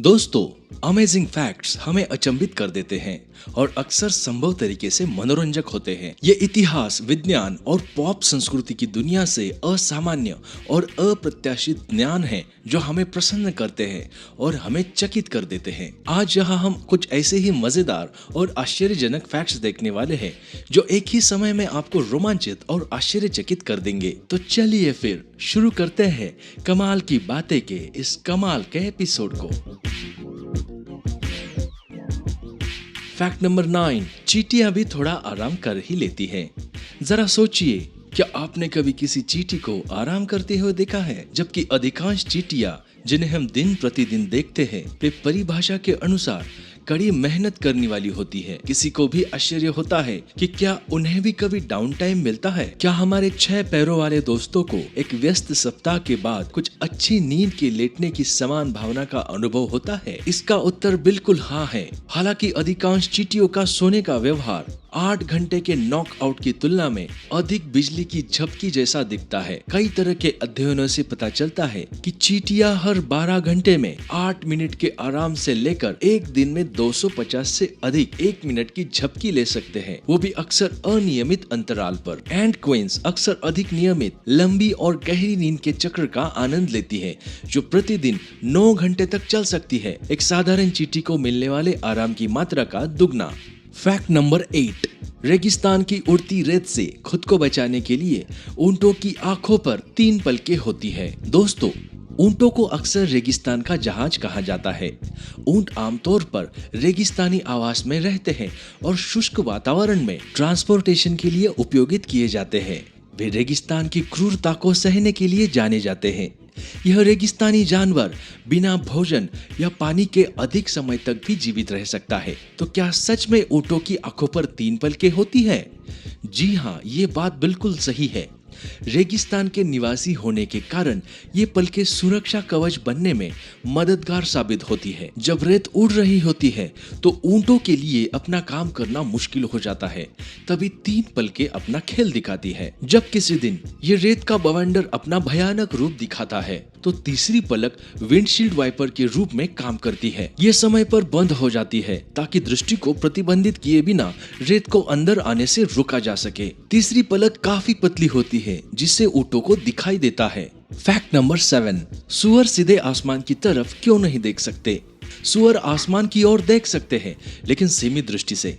दोस्तों, amazing facts हमें अचंभित कर देते हैं और अक्सर संभव तरीके से मनोरंजक होते हैं। ये इतिहास, विज्ञान और पॉप संस्कृति की दुनिया से असामान्य और अप्रत्याशित ज्ञान है जो हमें प्रसन्न करते हैं और हमें चकित कर देते हैं। आज यहाँ हम कुछ ऐसे ही मजेदार और आश्चर्यजनक फैक्ट्स देखने वाले हैं जो एक ही समय में आपको रोमांचित और आश्चर्यचकित कर देंगे। तो चलिए फिर शुरू करते हैं कमाल की बातें के इस कमाल के एपिसोड को। फैक्ट नंबर 9, चींटियां भी थोड़ा आराम कर ही लेती हैं। जरा सोचिए, क्या आपने कभी किसी चींटी को आराम करते हुए देखा है? जबकि अधिकांश चींटियां जिन्हें हम दिन प्रतिदिन देखते हैं वे परिभाषा के अनुसार कड़ी मेहनत करने वाली होती है। किसी को भी आश्चर्य होता है कि क्या उन्हें भी कभी डाउन टाइम मिलता है? क्या हमारे 6 पैरों वाले दोस्तों को एक व्यस्त सप्ताह के बाद कुछ अच्छी नींद के लेटने की समान भावना का अनुभव होता है? इसका उत्तर बिल्कुल हाँ है। हालांकि अधिकांश चींटियों का सोने का व्यवहार 8 घंटे के नॉकआउट की तुलना में अधिक बिजली की झपकी जैसा दिखता है। कई तरह के अध्ययनों से पता चलता है कि चींटियां हर 12 घंटे में 8 मिनट के आराम से लेकर एक दिन में 250 से अधिक 1 मिनट की झपकी ले सकते हैं, वो भी अक्सर अनियमित अंतराल पर। एंड क्वींस अक्सर अधिक नियमित, लंबी और गहरी नींद के चक्र का आनंद लेती है जो प्रतिदिन 9 घंटे तक चल सकती है, एक साधारण चींटी को मिलने वाले आराम की मात्रा का दुगना। फैक्ट नंबर 8, रेगिस्तान की उड़ती रेत से खुद को बचाने के लिए ऊंटों की आंखों पर 3 पलकें होती है। दोस्तों, ऊंटों को अक्सर रेगिस्तान का जहाज कहा जाता है। ऊंट आमतौर पर रेगिस्तानी आवास में रहते हैं और शुष्क वातावरण में ट्रांसपोर्टेशन के लिए उपयोगित किए जाते हैं। वे रेगिस्तान की क्रूरता को सहने के लिए जाने जाते हैं। यह रेगिस्तानी जानवर बिना भोजन या पानी के अधिक समय तक भी जीवित रह सकता है। तो क्या सच में ऊंटों की आंखों पर 3 पलकें होती है? जी हाँ, ये बात बिल्कुल सही है। रेगिस्तान के निवासी होने के कारण ये पलकें सुरक्षा कवच बनने में मददगार साबित होती है। जब रेत उड़ रही होती है तो ऊंटों के लिए अपना काम करना मुश्किल हो जाता है, तभी 3 पलकें अपना खेल दिखाती है। जब किसी दिन ये रेत का बवंडर अपना भयानक रूप दिखाता है तो तीसरी पलक विंडशील्ड वाइपर के रूप में काम करती है। ये समय पर बंद हो जाती है ताकि दृष्टि को प्रतिबंधित किए बिना रेत को अंदर आने से रोका जा सके। तीसरी पलक काफी पतली होती है जिससे ऊंटों को दिखाई देता है। फैक्ट नंबर 7, सुअर सीधे आसमान की तरफ क्यों नहीं देख सकते? सुअर आसमान की ओर देख सकते हैं लेकिन सीमित दृष्टि से।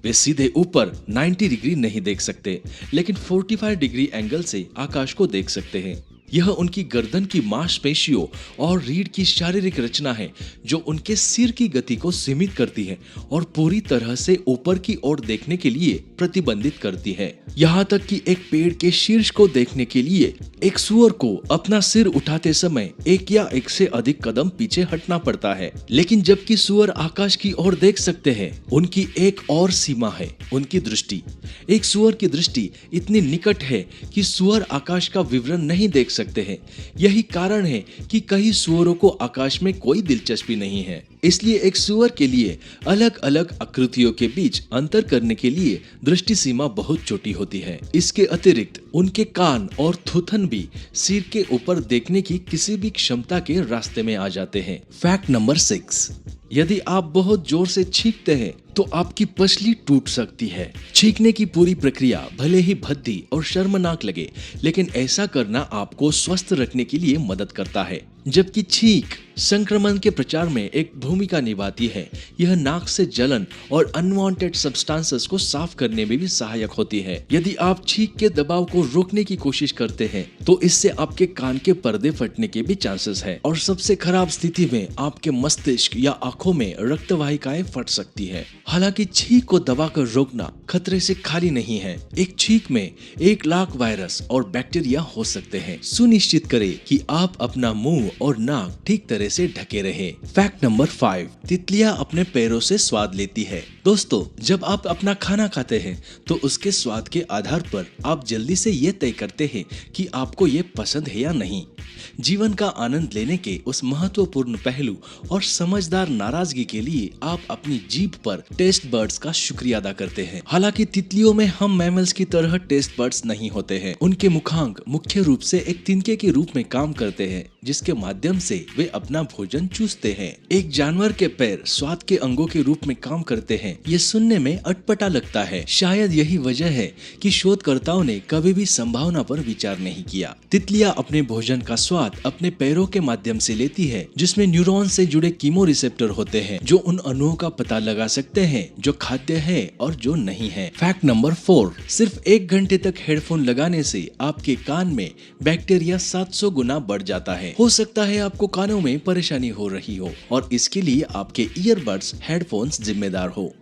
वे सीधे ऊपर 90 डिग्री नहीं देख सकते, लेकिन 45 डिग्री एंगल से आकाश को देख सकते हैं। यह उनकी गर्दन की मांसपेशियों और रीढ़ की शारीरिक रचना है जो उनके सिर की गति को सीमित करती है और पूरी तरह से ऊपर की ओर देखने के लिए प्रतिबंधित करती है। यहाँ तक कि एक पेड़ के शीर्ष को देखने के लिए एक सुअर को अपना सिर उठाते समय 1 या 1 से अधिक कदम पीछे हटना पड़ता है। लेकिन जबकि सुअर आकाश की ओर देख सकते हैं, उनकी एक और सीमा है, उनकी दृष्टि। एक सुअर की दृष्टि इतनी निकट है कि सुअर आकाश का विवरण नहीं देख सकते हैं। यही कारण है कि कई सुअरों को आकाश में कोई दिलचस्पी नहीं है। इसलिए एक सुअर के लिए अलग अलग आकृतियों के बीच अंतर करने के लिए दृष्टि सीमा बहुत छोटी होती है। इसके अतिरिक्त उनके कान और थूथन भी सिर के ऊपर देखने की किसी भी क्षमता के रास्ते में आ जाते हैं। फैक्ट नंबर 6, यदि आप बहुत जोर से छींकते हैं तो आपकी पसली टूट सकती है। छींकने की पूरी प्रक्रिया भले ही भद्दी और शर्मनाक लगे, लेकिन ऐसा करना आपको स्वस्थ रखने के लिए मदद करता है। जबकि छींक संक्रमण के प्रचार में एक भूमिका निभाती है, यह नाक से जलन और अनवांटेड सब्सटेंसेस को साफ करने में भी सहायक होती है। यदि आप छींक के दबाव को रोकने की कोशिश करते हैं तो इससे आपके कान के पर्दे फटने के भी चांसेस है और सबसे खराब स्थिति में आपके मस्तिष्क या आंखों में रक्त वाहिकाएं फट सकती है। हालांकि छींक को दबाकर रोकना खतरे से खाली नहीं है। एक छींक में 1 लाख वायरस और बैक्टीरिया हो सकते हैं। सुनिश्चित करें कि आप अपना मुंह और नाक ठीक तरह से ढके रहे। फैक्ट नंबर 5, तितलियां अपने पैरों से स्वाद लेती है। दोस्तों, जब आप अपना खाना खाते हैं तो उसके स्वाद के आधार पर आप जल्दी से ये तय करते हैं कि आपको ये पसंद है या नहीं। जीवन का आनंद लेने के उस महत्वपूर्ण पहलू और समझदार नाराजगी के लिए आप अपनी जीभ पर टेस्ट बर्ड्स का शुक्रिया अदा करते हैं। हालांकि तितलियों में हम मैमल्स की तरह टेस्ट बर्ड्स नहीं होते हैं। उनके मुखांक मुख्य रूप से एक तिनके के रूप में काम करते हैं, जिसके माध्यम से वे अपना भोजन चूसते हैं। एक जानवर के पैर स्वाद के अंगों के रूप में काम करते हैं। ये सुनने में अटपटा लगता है। शायद यही वजह है कि शोधकर्ताओं ने कभी भी संभावना पर विचार नहीं किया। तितलियां अपने भोजन का स्वाद अपने पैरों के माध्यम से लेती है, जिसमें न्यूरॉन से जुड़े कीमो रिसेप्टर होते हैं, जो उन अणुओं का पता लगा सकते हैं जो खाद्य है और जो नहीं है। फैक्ट नंबर 4, सिर्फ 1 घंटे तक हेडफोन लगाने से आपके कान में बैक्टीरिया 700 गुना बढ़ जाता है। हो सकता है आपको कानों में परेशानी हो रही हो और इसके लिए आपके ईयरबड्स हेडफोन्स जिम्मेदार हो।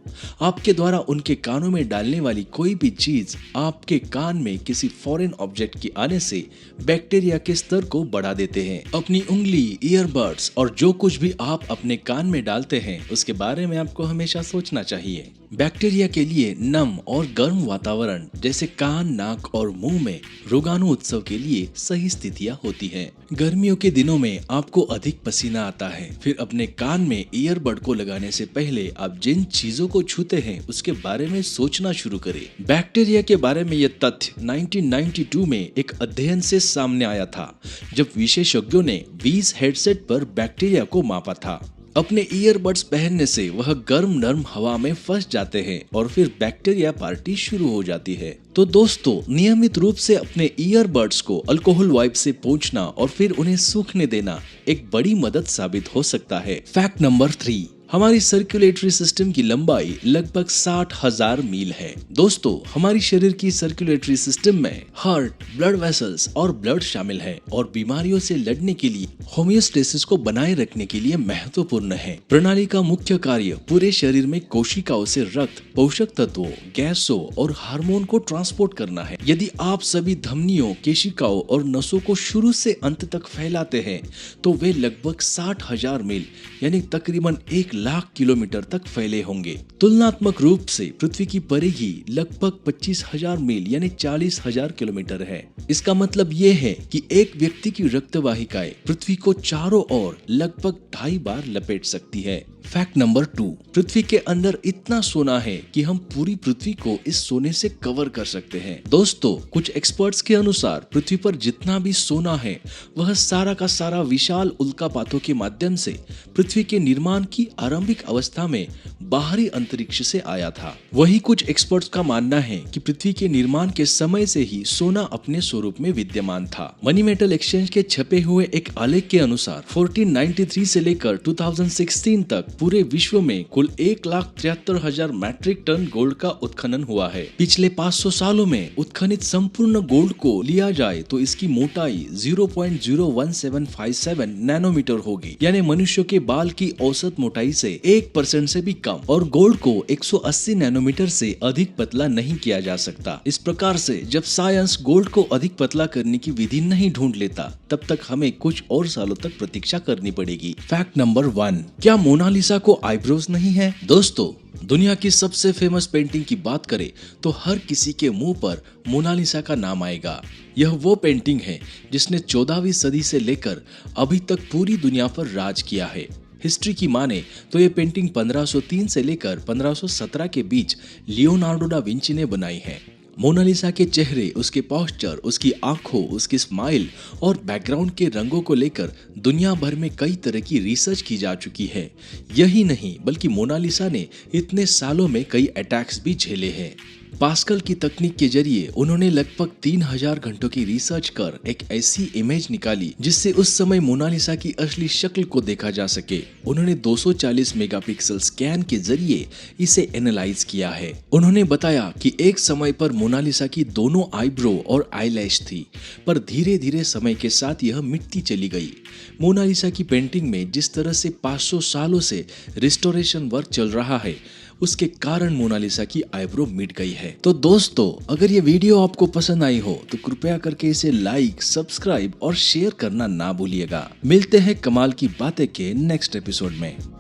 आपके द्वारा उनके कानों में डालने वाली कोई भी चीज आपके कान में किसी फॉरेन ऑब्जेक्ट के आने से बैक्टीरिया के स्तर को बढ़ा देते हैं। अपनी उंगली, ईयरबड्स और जो कुछ भी आप अपने कान में डालते हैं उसके बारे में आपको हमेशा सोचना चाहिए। बैक्टीरिया के लिए नम और गर्म वातावरण जैसे कान, नाक और मुंह में रोगाणु उत्सव के लिए सही स्थितियां होती हैं। गर्मियों के दिनों में आपको अधिक पसीना आता है। फिर अपने कान में ईयरबड को लगाने से पहले आप जिन चीजों को छूते हैं उसके बारे में सोचना शुरू करें। बैक्टीरिया के बारे में यह तथ्य 1992 में एक अध्ययन से सामने आया था, जब विशेषज्ञों ने 20 हेडसेट पर बैक्टीरिया को मापा था। अपने ईयरबड्स पहनने से वह गर्म नर्म हवा में फंस जाते हैं और फिर बैक्टीरिया पार्टी शुरू हो जाती है। तो दोस्तों, नियमित रूप से अपने ईयरबड्स को अल्कोहल वाइप से पोंछना और फिर उन्हें सूखने देना एक बड़ी मदद साबित हो सकता है। फैक्ट नंबर 3, हमारी सर्कुलेटरी सिस्टम की लंबाई लगभग 60,000 मील है। दोस्तों, हमारी शरीर की सर्कुलेटरी सिस्टम में हार्ट, ब्लड वेसल्स और ब्लड शामिल है और बीमारियों से लड़ने के लिए होमियोस्टेसिस को बनाए रखने के लिए महत्वपूर्ण है। प्रणाली का मुख्य कार्य पूरे शरीर में कोशिकाओं से रक्त, पोषक तत्वों, गैसों और हार्मोन को ट्रांसपोर्ट करना है। यदि आप सभी धमनियों, केशिकाओं और नसों को शुरू से अंत तक फैलाते हैं तो वे लगभग 60,000 मील यानी तकरीबन 1 लाख किलोमीटर तक फैले होंगे। तुलनात्मक रूप से पृथ्वी की परिधि लगभग 25,000 मील यानी 40,000 किलोमीटर है। इसका मतलब ये है कि एक व्यक्ति की रक्तवाहिकाएं पृथ्वी को चारों ओर लगभग 2.5 बार लपेट सकती है। फैक्ट नंबर 2, पृथ्वी के अंदर इतना सोना है कि हम पूरी पृथ्वी को इस सोने से कवर कर सकते हैं। दोस्तों, कुछ एक्सपर्ट्स के अनुसार पृथ्वी पर जितना भी सोना है वह सारा का सारा विशाल उल्कापातों के माध्यम से पृथ्वी के निर्माण की आरंभिक अवस्था में बाहरी अंतरिक्ष से आया था। वही कुछ एक्सपर्ट्स का मानना है कि पृथ्वी के निर्माण के समय से ही सोना अपने स्वरूप में विद्यमान था। मनी मेटल एक्सचेंज के छपे हुए एक आलेख के अनुसार 1493 से लेकर 2016 तक पूरे विश्व में कुल 1,73,000 मैट्रिक टन गोल्ड का उत्खनन हुआ है। पिछले 500 सालों में उत्खनित संपूर्ण गोल्ड को लिया जाए तो इसकी मोटाई 0.01757 नैनोमीटर होगी, यानी मनुष्य के बाल की औसत मोटाई से 1% से भी कम, और गोल्ड को 180 नैनोमीटर से अधिक पतला नहीं किया जा सकता। इस प्रकार से जब साइंस गोल्ड को अधिक पतला करने की विधि नहीं ढूंढ लेता, तब तक हमें कुछ और सालों तक प्रतीक्षा करनी पड़ेगी। फैक्ट नंबर 1, क्या मोनालिसा को आईब्रोज नहीं है? दोस्तों, दुनिया की सबसे फेमस पेंटिंग की बात करें तो हर किसी के मुंह पर मोनालिसा का नाम आएगा। यह वो पेंटिंग है जिसने 14वीं सदी से लेकर अभी तक पूरी दुनिया पर राज किया है। हिस्ट्री की माने तो ये पेंटिंग 1503 से लेकर 1517 के बीच लियोनार्डो डा विंची ने बनाई है। मोनालिसा के चेहरे, उसके पोस्चर, उसकी आंखों, उसकी स्माइल और बैकग्राउंड के रंगों को लेकर दुनिया भर में कई तरह की रिसर्च की जा चुकी है। यही नहीं बल्कि मोनालिसा ने इतने सालों में कई अटैक्स भी झेले हैं। पास्कल की तकनीक के जरिए उन्होंने लगभग 3000 घंटों की रिसर्च कर एक ऐसी इमेज निकाली जिससे उस समय मोनालिसा की असली शक्ल को देखा जा सके। उन्होंने 240 मेगापिक्सल स्कैन के जरिए इसे एनालाइज किया है। उन्होंने बताया कि एक समय पर मोनालिसा की दोनों आईब्रो और आईलैश थी, पर धीरे धीरे समय के साथ यह मिटती चली गई। मोनालिसा की पेंटिंग में जिस तरह से 500 सालों से रिस्टोरेशन वर्क चल रहा है, उसके कारण मोनालिसा की आईब्रो मिट गई है। तो दोस्तों, अगर ये वीडियो आपको पसंद आई हो तो कृपया करके इसे लाइक, सब्सक्राइब और शेयर करना ना भूलिएगा। मिलते हैं कमाल की बातें के नेक्स्ट एपिसोड में।